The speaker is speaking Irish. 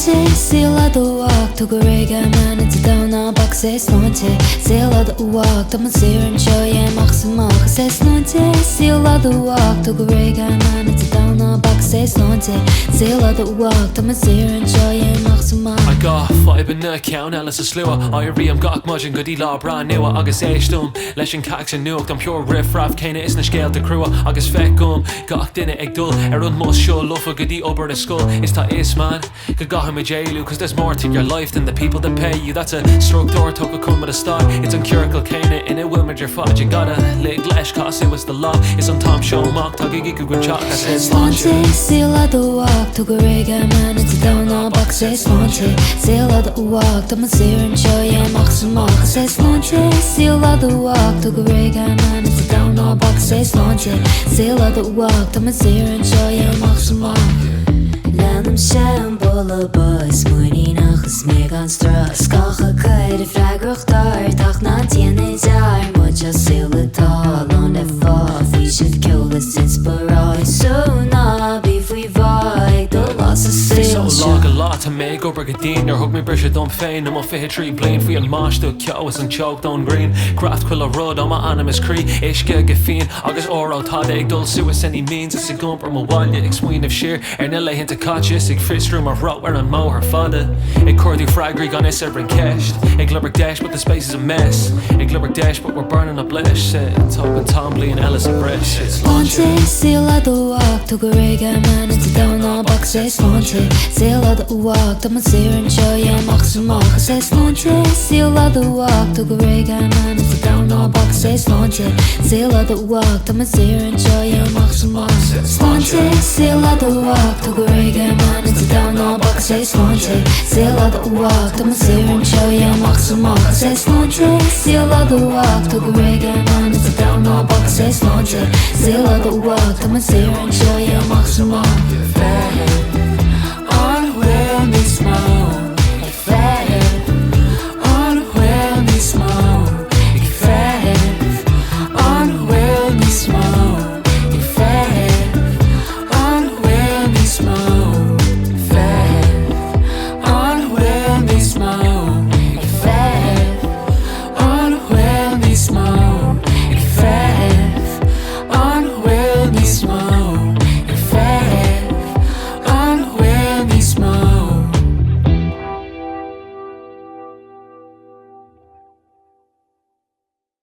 Sláinte, síla do uach, tu go réidh man into downa bach sé sláinte, síla do uach, tá man Ciaran seo amach samach sé sláinte, síla do uach, tu go réidh man into downa bach sé sláinte, síla do uach, tá man Ciaran seo amach samach. I got fadhbanna ceann eile sa slua, Éirím gach muid an godí lá bra nua agus éistúm leis an cax an nuach don pure riff-raff céine is na scéal de crua agus fecúm gach duine ag dul ar an mós seo lufa godí obair na skull is tá is man go gach me jailú cause there's more to your life than the people that pay you. That's a stroke door took a come with a start. It's uncurical céine in a will with your fudge. You gotta lig leis cause it was the law. It's on Tom show mock tá gigi go chat I said Sláinte, síla do uach, tu go réidh man into downa bach sé sláinte, síla do uach, tá man Ciaran seo amach samach sé sláinte, síla do uach, tu go réidh man into downa bach sé sláinte, síla do uach, tá man Ciaran seo amach samach. Lenam sé bolla bus, muoine nachas mé an stras, gacha chuid a freigrachtar, tach na tíana dear, muid a síla tá an e fá, fhí sibh ceolas inspirái, so ná bí fhí bhaig do las a síl so log a lot to make over gadeen or hug me brisha don't fein I'm a fit tree blain for your mash to cows and choked on green craft quill a road on my animus cree ishke gefin Agus oral tad egg dul suicide any means it's a gump from a wall ex queen of sheer and ella hint to catch us ig fist room or rot where and mow her fada ig cordy fragrig on us every cashed ig glubber dash but the space is a mess ig glubber dash but we're burning up lesh set top and Tomley and Ellis and Bresh Sláinte, síla do uach, tu go réidh man into downa bach sé sláinte, síla do uach, tá man Ciaran seo amach samach sé sláinte, síla do uach, tu go réidh man into downa bach sé sláinte, síla do uach, tá man Ciaran seo amach samach Sláinte, síla do uach, tu go réidh man into downa bach sé sláinte, síla do uach, tá man Ciaran seo amach samach sé sláinte, síla do uach, tu go réidh man into downa bach sé sláinte, síla do uach, tá man Ciaran seo amach samach.